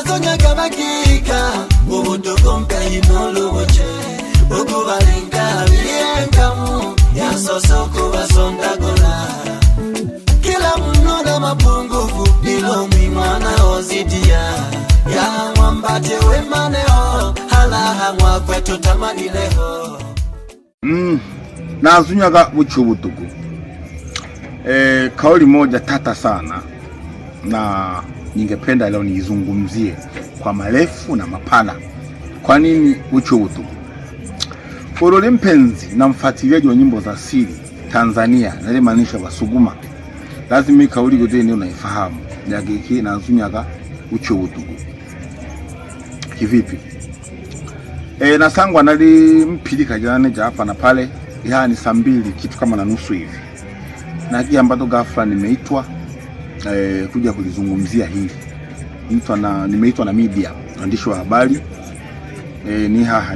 nazonya kabakika ubutuko mpeyinolo boche ukubalinga bienkamu ya sosoko basondagola kila mnona mapungufu bilo mwana ozidia ya mwambate wemaneo halaha mwakwetu tamani leho nazunyaga buchubutuku. Kauli moja tata sana na ningependa leo nizungumzie kwa marefu na mapana. Kwa nini buchubutuku? Urole mpenzi na mfuatiliaji wa nyimbo za asili Tanzania, na maanisha Wasuguma, lazima kauli yote ni unaifahamu. Yagiki nazunyaga buchubutuku. Kivipi? Nasangwa nali mpilika jana ja hapa na pale, yani saa 2 kitu kama na nusu hivi. Na hiki ambacho ghafla nimeitwa kuja kulizungumzia hili. Nimeitwa na media, waandishi wa habari.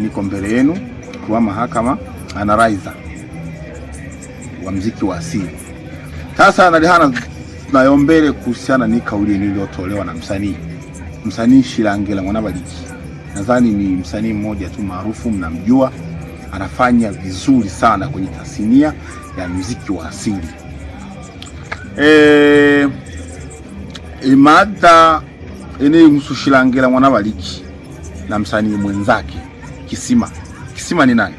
Niko mbele yenu kwa mahakama analyzer wa muziki wa asili. Sasa nalihana nayombele kuhusiana ni kauli niliyotolewa na msanii Shilangela Mwanabaliki. Nadhani ni msanii mmoja tu maarufu, mnamjua, anafanya vizuri sana kwenye tasnia ya muziki wa asili. Mada inayohusu Shilangela Mwanabaliki na msanii mwenzake Kisima ni nani?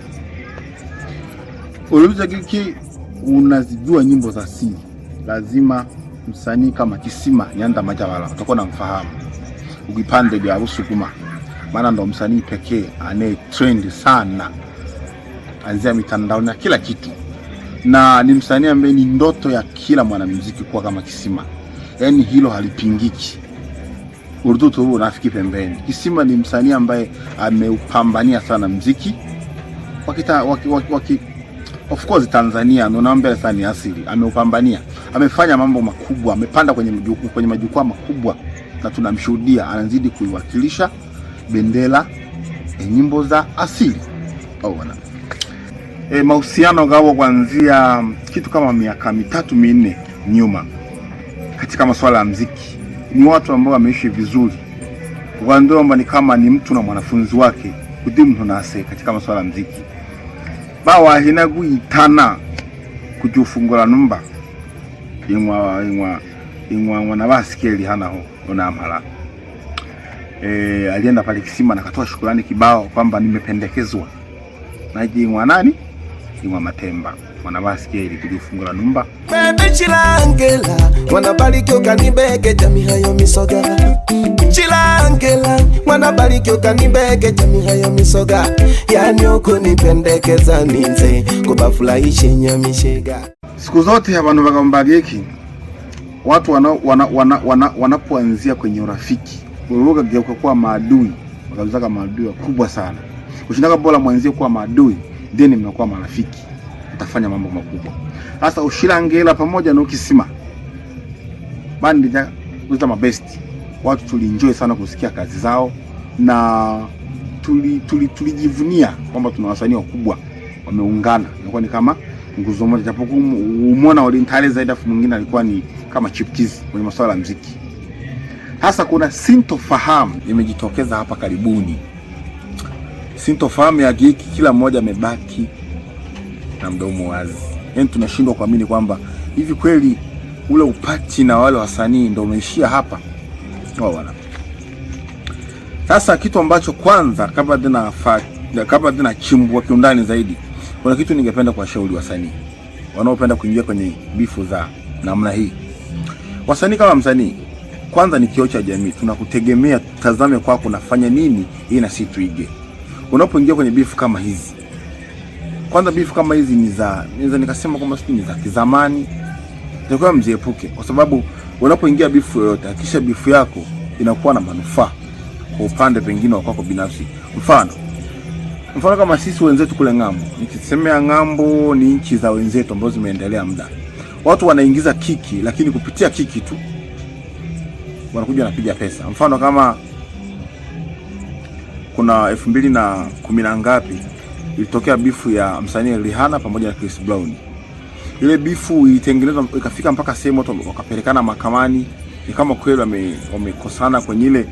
Uliuliza kiki, unazijua nyimbo za asili, lazima msanii kama Kisima Nyanda Majabala utakuwa unamfahamu ukipande vya Rusukuma, maana ndo msanii pekee anaye trend sana anzia mitandao na kila kitu, na ni msanii ambaye ni ndoto ya kila mwanamuziki kuwa kama Kisima. Yani hilo halipingiki. Urudutu huo unafiki pembeni. Kisima ni msanii ambaye ameupambania sana muziki of course Tanzania ndo namba sana asili. Ameupambania, amefanya mambo makubwa, amepanda kwenye majukwaa makubwa, na tunamshuhudia anazidi kuiwakilisha bendera nyimbo za asili. Mahusiano gawo kuanzia kitu kama miaka 3-4 nyuma katika masuala ya muziki. Ni watu ambao wameishi vizuri. Wandomba ni kama ni mtu na mwanafunzi wake kudimu nase katika masuala ya muziki. Bawa hinaguitana kujufungura numba ingwa wanabasikeli hana ho unamhala. Alienda pale Kisima na katoa shukrani kibao kwamba nimependekezwa na ingwa nani? Ingwa Matemba wanabasikeli kujufungura numba. Bebe Shilangela Mwanabaliki ukanibeke jami hayo misoga. Shilangela Mwanabaliki ukanibeke jami hayo misoga. Yani uko nipendekeza ninze kubafurahisha nyamishega. Siku zote abantu bagambagiki watu wanapoanzia kwenye urafiki uruga geuka kuwa maadui, wakazaka maadui kubwa sana. Ushindaka bora mwanzie kuwa maadui then mnakuwa marafiki, utafanya mambo makubwa. Sasa Ushilangela pamoja na Kisima bandi ja kuza mabest. Watu tulienjoy sana kusikia kazi zao, na tulijivunia kwamba tuna wasanii wakubwa wameungana. Ilikuwa ni kama nguzo moja, japo umeona walintale zaidi, afu mwingine alikuwa ni kama chipkizi kwenye masuala ya muziki. Sasa kuna sintofahamu imejitokeza hapa karibuni. Sintofahamu ya giki, kila mmoja amebaki na mdomo wazi. Yani tunashindwa kuamini kwamba hivi kweli ule upati na wale wasanii ndio umeishia hapa. Sasa kitu ambacho kwanza kabla tena chimbwa kiundani zaidi, kuna kitu ningependa kuwashauri wasanii wanaopenda kuingia kwenye bifu za namna hii. Wasanii kama msanii, kwanza ni kioo cha jamii. Tunakutegemea tutazame kwako unafanya nini ili na sisi tuige. Unapoingia kwenye bifu kama hizi, kwanza bifu kama hizi niweza nikasema kama ni za kizamani, ndio mziepuke, kwa sababu unapoingia bifu yoyote kisha bifu yako inakuwa na manufaa kwa upande pengine wa kwako binafsi. Mfano kama sisi wenzetu kule ngambo, nikisemea ngambo ni nchi za wenzetu ambazo zimeendelea muda, watu wanaingiza kiki, lakini kupitia kiki tu wanakuja wanapiga pesa. Mfano kama kuna 2010 na ngapi ilitokea bifu ya msanii Rihanna pamoja na Chris Brown. Ile bifu ilitengenezwa ikafika mpaka sehemu watu wakapelekana mahakamani. Ni kama kweli wamekosana kwenye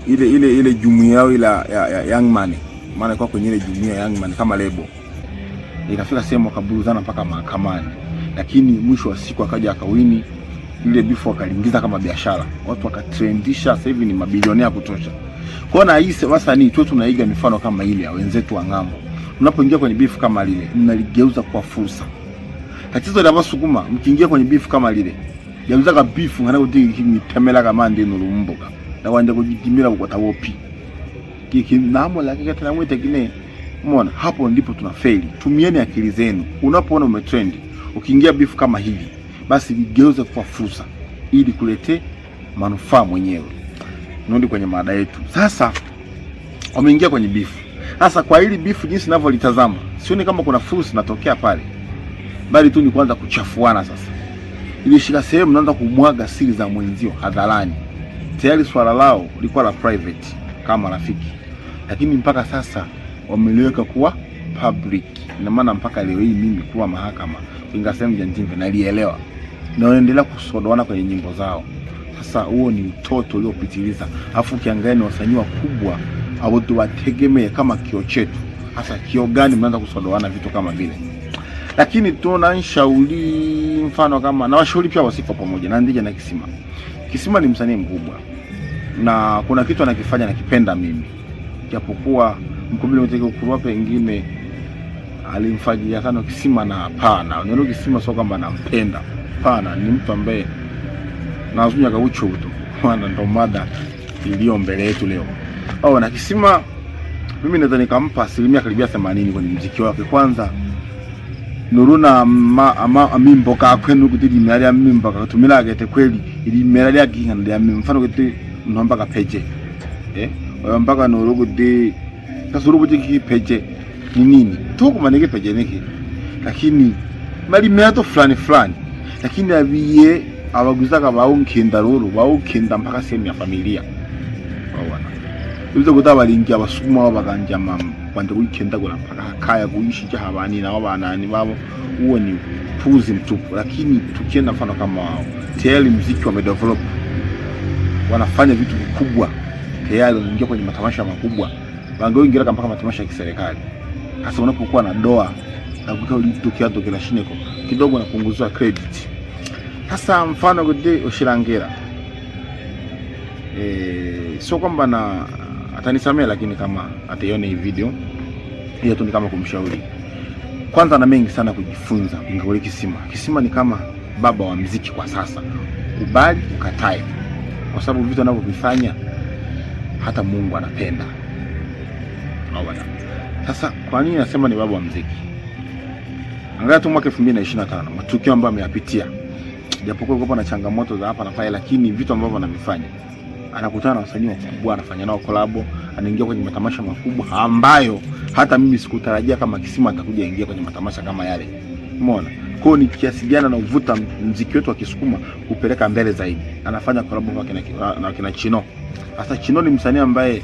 ile jumuiya yao ya Young Money, maana kwa kwenye ile jumuiya ya Young Money kama lebo, ikafika sehemu akaburuzana mpaka mahakamani, lakini mwisho wa siku akaja akawini ile bifu, akaingiza kama biashara, watu wakatrendisha, sasa hivi ni mabilionea kutosha. Kwa na hii wasanii tu tunaiga mifano kama ile ya wenzetu wa ng'ambo. Unapoingia kwenye bifu kama lile, mnaligeuza kwa fursa. Tatizo la Basukuma, mkiingia kwenye bifu kama lile, geuza ka bifu ngana kuti kitemela kama ndi nurumboka. Na wanje kujidimira kwa tawopi. Kiki namo la kika tena mwete kine. Umeona, hapo ndipo tunafeli. Tumieni akili zenu. Unapoona umetrend, ukiingia bifu kama hivi, basi vigeuze kwa fursa ili kulete manufaa mwenyewe. Ndio kwenye mada yetu. Sasa wameingia kwenye bifu. Sasa kwa hili bifu jinsi ninavyolitazama, sioni kama kuna fursa inatokea pale, bali tu ni kuanza kuchafuana. Sasa ilishika sehemu naanza kumwaga siri za mwenzio hadharani. Tayari swala lao lilikuwa la private kama rafiki, lakini mpaka sasa wameliweka kuwa public. Ina maana mpaka leo hii mimi kuwa mahakama inga sehemu ya Njimbe nalielewa, na wanaendelea kusodoana kwenye nyimbo zao. Sasa huo ni utoto uliopitiliza. Afu kiangaeni wasanii wakubwa au tuwategemee kama kio chetu. Sasa kio gani mnaanza kusodoana vitu kama vile? Lakini tunashauri mfano kama na washauri pia wasifa pamoja na Ndija na Kisima. Kisima ni msanii mkubwa na kuna kitu anakifanya nakipenda mimi, japokuwa mkubwa mteke ukubwa pengine alimfanyia sana Kisima, na hapana, neno Kisima sio kama nampenda, hapana, ni mtu ambaye nazunya kaucho tu, maana ndo mada iliyo mbele yetu leo. Au na Kisima mimi nadhani nikampa asilimia karibia 80 kwenye muziki wake. Kwanza nuruna amimbo ka kwenu kutidi mali amimbo ka tumila gete kweli ili mali yake ngande mfano kete nomba ka peje mpaka nurugu de kasuru butiki peje ni nini tu kumanike peje niki, lakini mali meato fulani lakini abiye abaguzaka baunkinda ruru baunkinda mpaka sehemu ya familia wawana bizo kutabalingi Abasukuma babaganja mama kwande weekend gola mpaka kaya kuishi jahabani na wabanani babo. Huo ni puzi mtupu. Lakini tukienda mfano kama wao, tayari muziki wamedevelop, wanafanya vitu vikubwa, tayari wanaingia kwenye matamasha makubwa, wangoingia mpaka matamasha ya kiserikali. Hasa unapokuwa na doa na kutokea kila shineko kidogo napunguzwa credit. Sasa mfano gode Oshirangira sio kwamba na atanisamea, lakini kama ataiona hii video hiyo tu ni kama kumshauri. Kwanza na mengi sana kujifunza ngawali Kisima ni kama baba wa muziki kwa sasa. Kubali ukatae, kwa sababu vitu anavyovifanya hata Mungu anapenda. Hawana. Sasa kwa nini nasema ni baba wa muziki? Angalia tu mwaka 2025 matukio ambayo ameyapitia, japokuwa yuko na changamoto za hapa na pale, lakini vitu ambavyo anavifanya, anakutana na wasanii wakubwa, anafanya nao collab, anaingia kwenye matamasha makubwa ambayo hata mimi sikutarajia kama Kisima atakuja ingia kwenye matamasha kama yale. Umeona? Kwa ni kiasi gani na uvuta muziki wetu wa Kisukuma kupeleka mbele zaidi. Anafanya collab na kina Chino. Sasa Chino ni msanii ambaye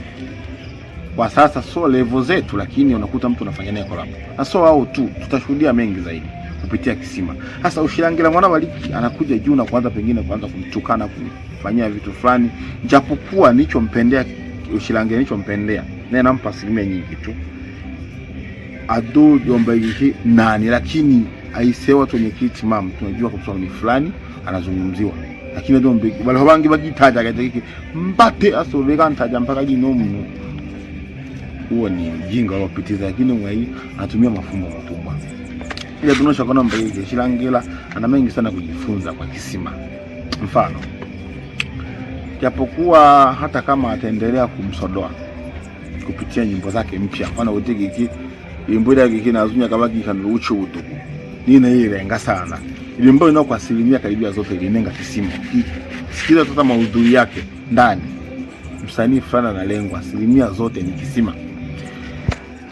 kwa sasa so level zetu, lakini unakuta mtu anafanya naye collab. Sasa wao tu tutashuhudia mengi zaidi kupitia Kisima. Sasa Ushirangira mwana waliki anakuja juu na kuanza pengine kuanza kumtukana, kufanyia vitu fulani, japokuwa nilichompendea Ushirangira, nilichompendea na nampa asilimia nyingi tu ado jomba hiki nani, lakini aisewa tu nyekiti mama tunajua kwa sababu ni fulani anazungumziwa, lakini ndio mbiki bali hobangi bagitaja gatiki mbate asobeka ntaja mpaka jinomu. Huo ni jinga wapitiza, lakini mwai anatumia mafumbo makubwa. Ile tunaosha kwa namba hii Ushirangira ana mengi sana kujifunza kwa Kisima. Mfano, japokuwa hata kama ataendelea kumsodoa kupitia nyimbo zake mpya, mfano utiki hiki imbo yake kinazunya kabaki kanurucho utuku nina irenga sana ilimbo ina kwa asilimia karibia zote ilinenga Kisima. Sikiza hata maudhui yake ndani msanii fulani analengwa, asilimia zote ni Kisima.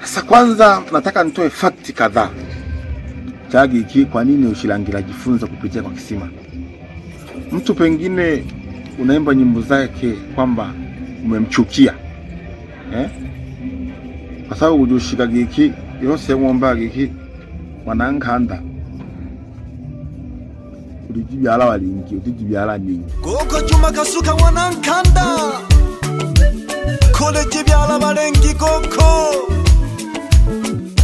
Sasa kwanza nataka nitoe fact kadhaa chagi hiki kwa nini Ushirangira jifunza kupitia kwa Kisima. Mtu pengine unaimba nyimbo zake kwamba umemchukia kwa sababu ujushika giki yose mwomba giki wanankanda ulijibyala walingi ulijibyala nyingi koko chuma kasuka wanankanda Ole chibyala balengi koko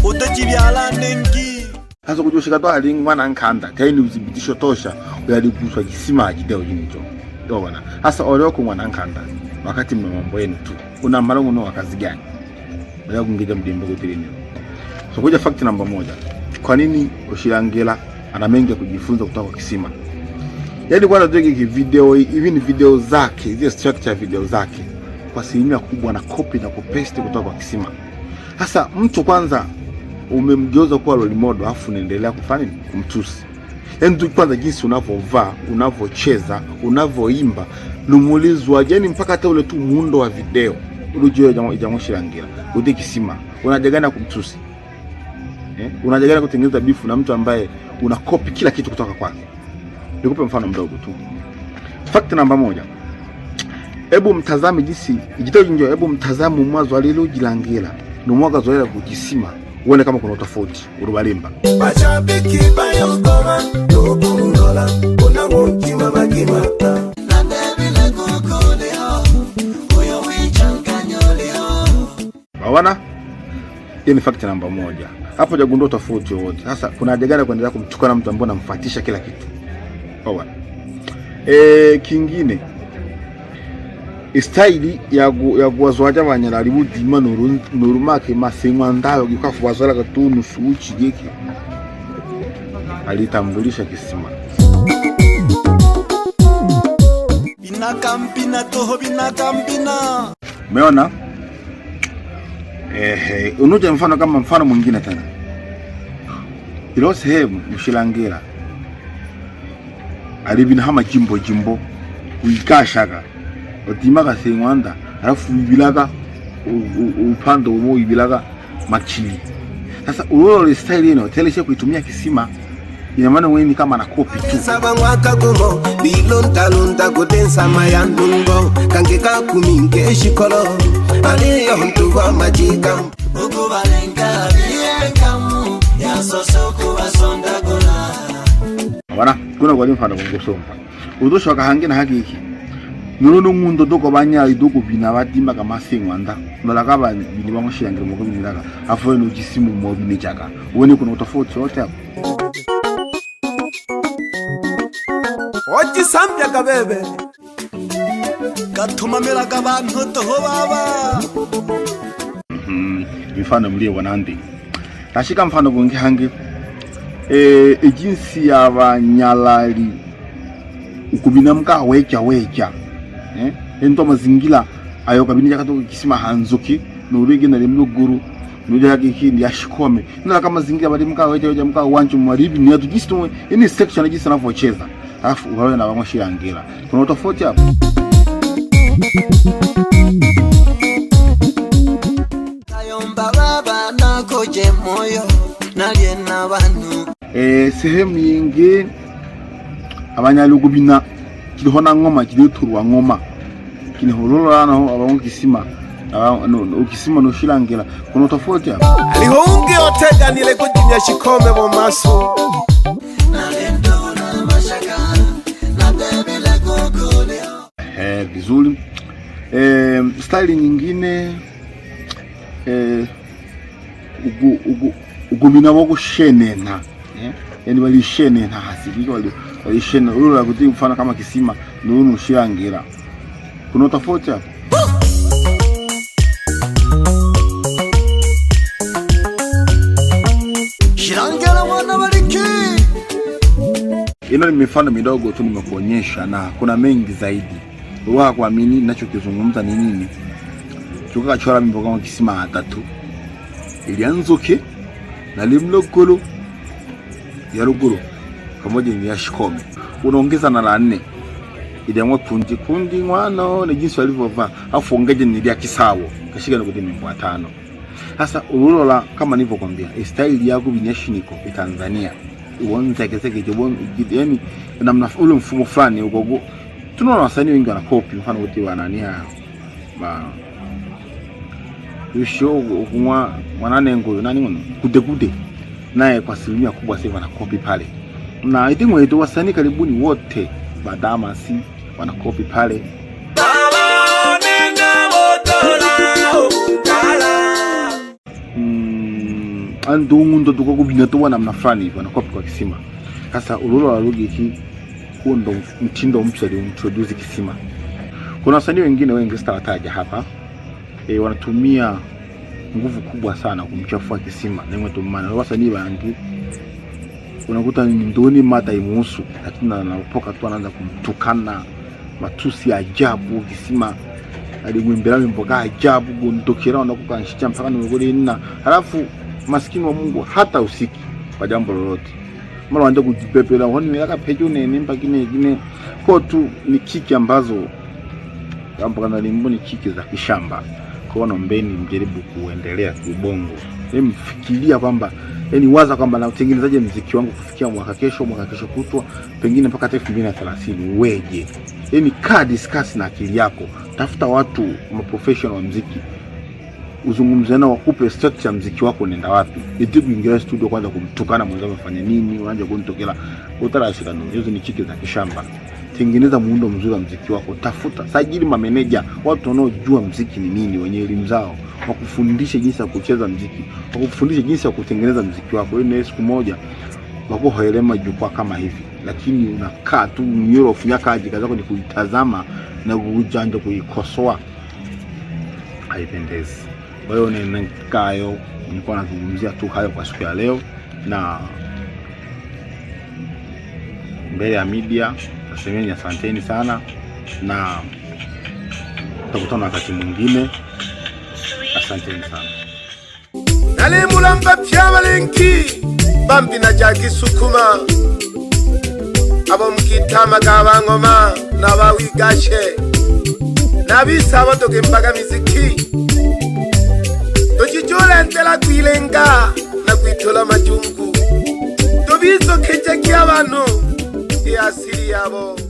utachibyala nengi. Sasa kutoshika to ali mwana nkanda kaini udhibitisho tosha uyaliguswa kisima kideo jinicho. Yona. Sasa oleko mwana nkanda wakati mmambo yenu tu. Una malango no wakazi gani? Leo kungija mdimbo kutilini. So kuja fact namba 1. Kwa nini Oshilangela ana mengi ya kujifunza kutoka kwa kisima? Yaani kwa natoka video, even video zake, zile structure video zake kwa asilimia kubwa na copy na kupaste kutoka kwa kisima. Sasa mtu kwanza umemgeuza kuwa role model afu unaendelea kufanya kumtusi. Yaani tu kwanza jinsi unavovaa, unavocheza, unavoimba, numuulizwa yani mpaka hata ule tu muundo wa video. Ulujiwe jamu Oshilangela, udi kisima. Unajagana kumtusi. Unajagana kutengeneza bifu na mtu ambaye una copy kila kitu kutoka kwake. Nikupe mfano mdogo tu. Fact namba 1. Hebu mtazame jinsi ijitao njoo, hebu mtazame mwanzo alilojilangela. Ni mwaga zoea kujisima. Uone kama kuna tofauti urubalimba. Mashabiki bayokoma dokundola unangutima magimata. Na ndebile kukuleo uyo wichankanyoleo. Bawana? Hiyo ni fact namba 1. Hapo hajagundua tofauti yote. Sasa kuna haja gani kuendelea kumtukana mtu ambaye anamfuatisha kila kitu? Bawana. Kingine style ya kuwazwaja abanyarari budima nurumake masenwa ndayo gikafu wazala gatunu suuchi geke alitambulisha kisima. Binakampina toho binakampina. Umeona? Unuja mfano kama mfano mwingine tena. Ilo sehemu Oshilangela alibina hama jimbo uikashaga otimaga sengwanda alafu bilaga upando umo bilaga machili. Sasa ulo style yeno telesha kuitumia kisima ina maana wewe ni kama na copy tu. Saba mwaka gumo bilonta kudensa mayandungo kangeka kuminge shikolo aliyo mtu wa majika ukubalenga bienkamu ya sosoku basonda gola. Bana kuna kwa mfano ngosompa udosho kahangena hakiki nuruno ngundo doko banyali doko bina batima kama sengwanda nolakaba bini ba Oshilangela mo kubiniraga afo no jisimu mo binichaka uone kuna tofauti yote hapo. Oji sambya kabebe Katumamela kabantu toho baba. Mfano mlie wanandi. Tashika mfano gonge hange jinsi ya banyalali ukubinamka wecha ento mazingira ayo kabini yakatoka kisima hanzuki nurigi na lemluguru nuja yakiki yashikome na kama mazingira bali mka wecha wanchu mwaribi ni atujisto ini section jinsi anavocheza alafu uwawe na Oshilangela kuna tofauti hapo. Tayomba baba nakoje moyo nalie na bantu. Sehemu yingi abanyalugubina kilihona ngoma kiliturwa ngoma kiniholola naho abongo kisima ukisima no Oshilangela kuna tofauti hapo. alihounge otega nile kujinya shikome mu maso Nalendo na mashaka na debile kukuleo. Vizuri. Style nyingine ugumina wako shenena. Yani wali shenena hasiki wali shenena ulo kuti mfano kama kisima nuno Oshilangela. Kuna tofauti hapo. Oshilangela mwana bariki. Ino ni mifano midogo tu nimekuonyesha na kuna mengi zaidi. Uwa kuamini ninachokizungumza ni nini? Chuka chora mimbo kama kisima 3. Ilianzuke na limlogolo ya ruguru pamoja ni yashikome. Unaongeza na la 4. Iliamwa kundi mwana na jinsi walivyovaa. Afu ongeje ni ya kisawo. Kashika na kudi mimbo 5. Sasa ulola kama nilivyokuambia, style yako binyashiniko Tanzania. Uonza keseke yani namna ule mfumo fulani ugogo. Tunaona wasanii wengi wana copy mfano wote wanania ba usho kwa mwananengo nani ngono kude naye kwa asilimia kubwa sasa wana copy pale. Na I think wetu wasanii karibuni wote badama si wana copy pale. Baba nenda motola andungu ndo tukakubina to wana mnafani hivyo na kwa kisima. Sasa ulolo wa lugha hii huo ndo mtindo mpya ndio introduce kisima. Kuna wasanii wengine wengi sitawataja hapa. Wanatumia nguvu kubwa sana kumchafua kisima. Na mtumana wasanii bangi unakuta ni ndoni mata imuhusu, lakini anapoka tu anaanza kumtukana matusi ya ajabu kisima. Alimwimbira mboga ajabu gondokera wanakuka nshicha mpaka nimegoli nina. Halafu maskini wa Mungu hata usiki kwa jambo lolote. Mara waanza kujipepela honi milaka pejo nene mpaka kingine kwa tu ni kiki ambazo mpaka na limbo ni kiki za kishamba. Kwa naombeni mjaribu kuendelea kubongo. Mfikiria kwamba waza kwamba na utengenezaje muziki wangu kufikia mwaka kesho kutwa pengine mpaka 2030 weje. Kaa discuss na akili yako. Tafuta watu professional wa muziki. Uzungumze nao wakupe structure muziki wako nenda wapi. Ndio kuingia studio kwanza kumtukana mwenzako afanye nini, unaanza kunitokela utarashika ndio. Hizo ni chiki za kishamba. Tengeneza muundo mzuri wa muziki wako. Tafuta sajili mameneja, watu wanaojua muziki ni nini, wenye elimu zao, wakufundishe jinsi ya kucheza muziki, wakufundishe jinsi ya kutengeneza muziki wako. Ile siku moja wako hoelema jukwaa kama hivi, lakini unakaa tu mnyoro funyaka aje kazi yako ni kuitazama na kujanja kuikosoa. Haipendezi. Kwa hiyo nikayo nilikuwa nazungumzia tu hayo kwa siku ya leo, na mbele ya media nasemeni asanteni sana, na tutakutana wakati mwingine. Asanteni sana. Nalimulamba pyabalenki bambi na jaki sukuma abo mkitama gabangoma nabawigashe nabisaba toke mpaga miziki tochichola ntela kwilenga na kwitola majungu tobizo keje ky'abantu ya asili yabo.